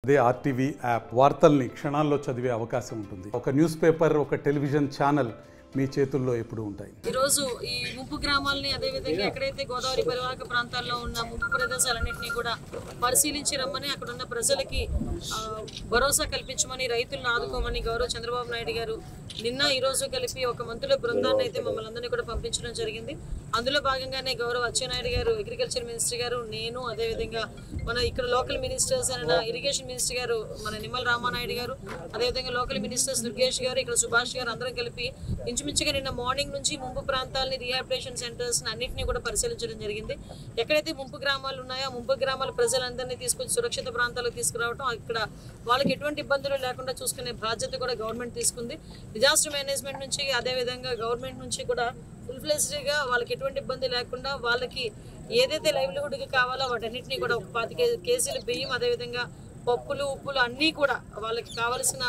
అదే RTV app వార్తల్ని క్షణాల్లో చదివే అవకాశం ఉంటుంది. ఒక న్యూస్ పేపర్, ఒక టెలివిజన్ ఛానల్ మీ చేతుల్లో ఎప్పుడు ఉంటాయి. ఈరోజు ఈ ముంపు గ్రామాలని అదేవిధంగా ఎక్కడైతే గోదావరి పరివాహక ప్రాంతాల్లో ఉన్న ముంపు ప్రదేశాలన్నింటినీ కూడా పరిశీలించి రమ్మని, అక్కడ ఉన్న ప్రజలకి భరోసా కల్పించమని, రైతులను ఆదుకోమని గౌరవ చంద్రబాబు నాయుడు గారు నిన్న ఈరోజు కలిపి ఒక మంత్రుల బృందాన్ని అయితే మమ్మల్ని అందరినీ కూడా పంపించడం జరిగింది. అందులో భాగంగానే గౌరవ అచ్చెన్నాయుడు గారు, అగ్రికల్చర్ మినిస్టర్ గారు, నేను, అదేవిధంగా మన ఇక్కడ లోకల్ మినిస్టర్స్ అయిన ఇరిగేషన్ మినిస్టర్ గారు మన నిమ్మల రామానాయుడు గారు, అదేవిధంగా లోకల్ మినిస్టర్స్ దుర్గేష్ గారు, ఇక్కడ సుభాష్ గారు అందరం కలిపి ఇంచుమించుగా నిన్న మార్నింగ్ నుంచి ముంపు ప్రాంతాలని, రీహాబిలిటేషన్ సెంటర్స్ అన్నింటినీ కూడా పరిశీలించడం జరిగింది. ఎక్కడైతే ముంపు గ్రామాలు ఉన్నాయో ముంపు గ్రామాల ప్రజలందరినీ తీసుకొచ్చి సురక్షిత ప్రాంతాలకు తీసుకురావడం, ఇక్కడ వాళ్ళకి ఎటువంటి ఇబ్బందులు లేకుండా చూసుకునే బాధ్యత కూడా గవర్నమెంట్ తీసుకుంది. డిజాస్టర్ మేనేజ్మెంట్ నుంచి అదేవిధంగా గవర్నమెంట్ నుంచి కూడా ఫుల్ ఫ్లెజ్డ్గా వాళ్ళకి ఎటువంటి ఇబ్బంది లేకుండా వాళ్ళకి ఏదైతే లైవ్లీహుడ్కి కావాలో వాటన్నిటినీ కూడా ఒక 25 కేజీల బియ్యం, అదేవిధంగా పప్పులు, ఉప్పులు అన్నీ కూడా వాళ్ళకి కావలసిన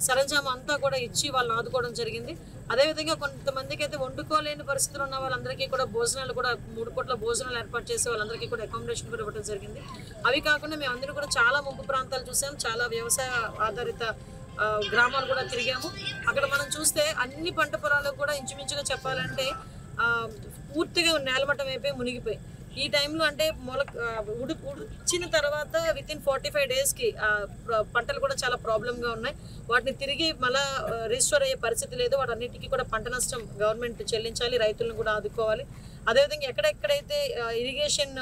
సరంజామా అంతా కూడా ఇచ్చి వాళ్ళని ఆదుకోవడం జరిగింది. అదేవిధంగా కొంతమందికి అయితే వండుకోలేని పరిస్థితులు ఉన్న వాళ్ళందరికీ కూడా భోజనాలు కూడా 3 పూట్ల భోజనాలు ఏర్పాటు చేసి వాళ్ళందరికీ కూడా అకామిడేషన్ కూడా ఇవ్వడం జరిగింది. అవి కాకుండా మేము అందరూ కూడా చాలా ముంపు ప్రాంతాలు చూసాం, చాలా వ్యవసాయ ఆధారిత గ్రామాలు కూడా తిరిగాము. అక్కడ మనం చూస్తే అన్ని పంట పొలాలకు కూడా ఇంచుమించుగా చెప్పాలంటే పూర్తిగా నేలమట్టం అయిపోయి మునిగిపోయి, ఈ టైంలో అంటే ఉడిచిన తర్వాత వితిన్ 45 డేస్కి పంటలు కూడా చాలా ప్రాబ్లంగా ఉన్నాయి. వాటిని తిరిగి మళ్ళీ రిజిస్టోర్ అయ్యే పరిస్థితి లేదు. వాటన్నిటికీ కూడా పంట నష్టం గవర్నమెంట్ చెల్లించాలి, రైతులను కూడా ఆదుకోవాలి. అదేవిధంగా ఎక్కడెక్కడైతే ఇరిగేషన్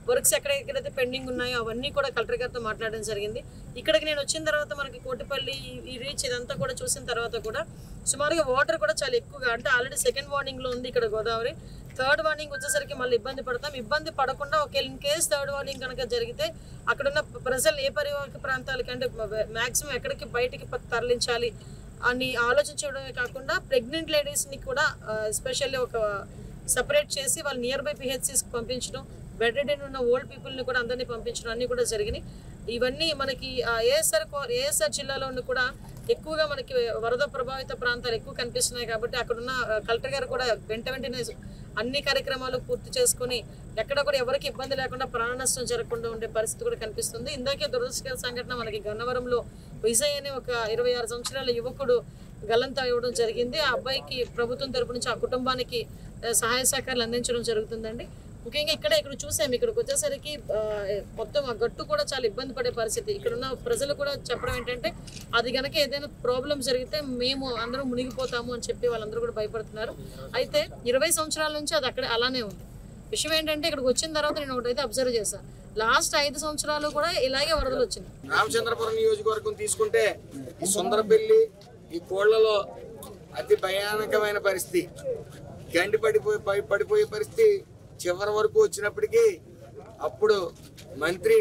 వర్క్స్ ఎక్కడెక్కడైతే పెండింగ్ ఉన్నాయో అవన్నీ కూడా కలెక్టర్ గారితో మాట్లాడడం జరిగింది. ఇక్కడికి నేను వచ్చిన తర్వాత మనకి కోటిపల్లి ఈ రీచ్ ఇదంతా కూడా చూసిన తర్వాత కూడా సుమారుగా వాటర్ కూడా చాలా ఎక్కువగా, అంటే ఆల్రెడీ 2nd వార్నింగ్లో ఉంది ఇక్కడ గోదావరి. 3rd వార్నింగ్ వచ్చేసరికి మళ్ళీ ఇబ్బంది పడతాం. ఇబ్బంది పడకుండా ఒకవేళ ఇన్ కేసు 3rd వార్నింగ్ కనుక జరిగితే అక్కడున్న ప్రజలు ఏ పరివాహక ప్రాంతాలకి అంటే మ్యాక్సిమం ఎక్కడికి బయటికి తరలించాలి అని ఆలోచించడమే కాకుండా ప్రెగ్నెంట్ లేడీస్ని కూడా ఎస్పెషల్లీ ఒక సపరేట్ చేసి వాళ్ళు నియర్ బై పిహెచ్సిస్కి పంపించడం, బెడ్ రిడెన్ ఉన్న ఓల్డ్ పీపుల్ని కూడా అందరినీ పంపించడం అన్నీ కూడా జరిగినాయి. ఇవన్నీ మనకి ఏఎస్ఆర్ జిల్లాలో కూడా ఎక్కువగా మనకి వరద ప్రభావిత ప్రాంతాలు ఎక్కువ కనిపిస్తున్నాయి. కాబట్టి అక్కడున్న కలెక్టర్ గారు కూడా వెంటనే అన్ని కార్యక్రమాలు పూర్తి చేసుకుని ఎక్కడ కూడా ఎవరికి ఇబ్బంది లేకుండా ప్రాణ నష్టం జరగకుండా ఉండే పరిస్థితి కూడా కనిపిస్తుంది. ఇందాకే దురదృష్టకర సంఘటన మనకి గన్నవరంలో విజయ్ అనే ఒక 26 సంవత్సరాల యువకుడు గల్లంతా ఇవ్వడం జరిగింది. ఆ అబ్బాయికి ప్రభుత్వం తరపు నుంచి ఆ కుటుంబానికి సహాయ సహకారాలు అందించడం జరుగుతుందండి. ముఖ్యంగా ఇక్కడ చూసాము, ఇక్కడికి వచ్చేసరికి మొత్తం ఆ గట్టు కూడా చాలా ఇబ్బంది పడే పరిస్థితి. ఇక్కడున్న ప్రజలు కూడా చెప్పడం ఏంటంటే అది కనుక ఏదైనా ప్రాబ్లం జరిగితే మేము అందరం మునిగిపోతాము అని చెప్పి వాళ్ళందరూ కూడా భయపడుతున్నారు. అయితే 20 సంవత్సరాల నుంచి అది అక్కడ అలానే ఉంది. విషయం ఏంటంటే ఇక్కడికి వచ్చిన తర్వాత నేను ఒకటైతే అబ్జర్వ్ చేశాను, లాస్ట్ 5 సంవత్సరాలు కూడా ఇలాగే వరదలు వచ్చింది. రామచంద్రపురం నియోజకవర్గం తీసుకుంటే ఈ సుందరపల్లి, ఈ కోళ్లలో అతి భయానకమైన పరిస్థితి, గండి పడిపోయే పరిస్థితి చివరి వరకు వచ్చినప్పటికీ అప్పుడు మంత్రి,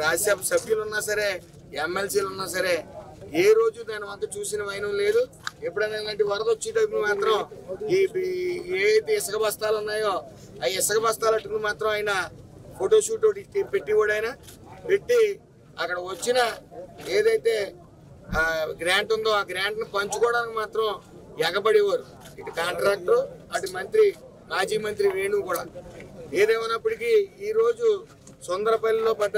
రాజ్యసభ సభ్యులు ఉన్నా సరే, ఎమ్మెల్సీలు ఉన్నా సరే ఏ రోజు దాని వంక చూసిన వైనం లేదు. ఎప్పుడైనా ఇలాంటి వరద వచ్చేటప్పుడు మాత్రం ఏదైతే ఇసుక బస్తాలు ఉన్నాయో ఆ ఇసుక బస్తాలు అట్టుకుని మాత్రం ఆయన ఫోటోషూట్ ఒకటి పెట్టివాడు. ఆయన పెట్టి అక్కడ వచ్చిన ఏదైతే గ్రాంట్ ఉందో ఆ గ్రాంట్ను పంచుకోవడానికి మాత్రం ఎగబడేవారు. ఇటు కాంట్రాక్టర్, అటు మంత్రి, మాజీ మంత్రి వేణు కూడా. ఏదేమైనప్పటికీ ఈరోజు సుందరపల్లిలో పడ్డ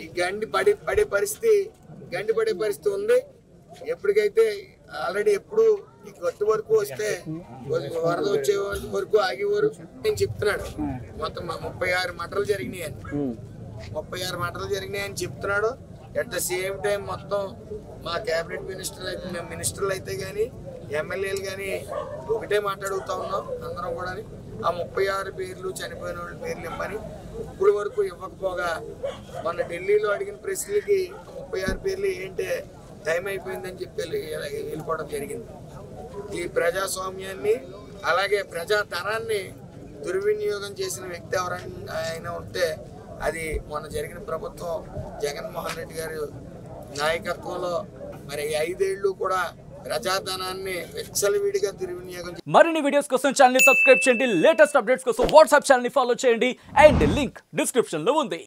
ఈ గండి పడే పరిస్థితి ఉంది. ఎప్పటికైతే ఆల్రెడీ ఎప్పుడు ఈ గట్టు వరకు వస్తే వరద వచ్చే వరకు ఆగేవారు నేను చెప్తున్నాడు. మొత్తం 36 మటలు జరిగినాయని 36 మటలు జరిగినాయని చెప్తున్నాడు. అట్ ద సేమ్ టైం మొత్తం మా క్యాబినెట్ మినిస్టర్లు అయితే కానీ, ఎమ్మెల్యేలు కానీ ఒకటే మాట్లాడుతూ ఉన్నాం అందరం కూడా. ఆ 36 పేర్లు చనిపోయిన వాళ్ళ పేర్లు ఇవ్వని ఇప్పుడు వరకు ఇవ్వకపోగా మన ఢిల్లీలో అడిగిన ప్రశ్నలకి 36 పేర్లు ఏంటే టైం అయిపోయిందని చెప్పి వెళ్ళిపోవడం జరిగింది. ఈ ప్రజాస్వామ్యాన్ని అలాగే ప్రజాధనాన్ని దుర్వినియోగం చేసిన వ్యక్తి ఎవరైనా ఉంటే అది మొన్న జరిగిన ప్రభుత్వం జగన్మోహన్ రెడ్డి గారి నాయకత్వంలో మరి 5 ఏళ్ళు కూడా ప్రజాధనాన్ని విచ్చలవిడిగా దుర్వినియోగం. మరిన్ని వీడియోస్ కోసం ఛానల్ ని సబ్స్క్రైబ్ చేయండి, లేటెస్ట్ అప్డేట్స్ కోసం వాట్సాప్ ఛానల్ ని ఫాలో చేయండి అండ్ లింక్ డిస్క్రిప్షన్ లో ఉంది.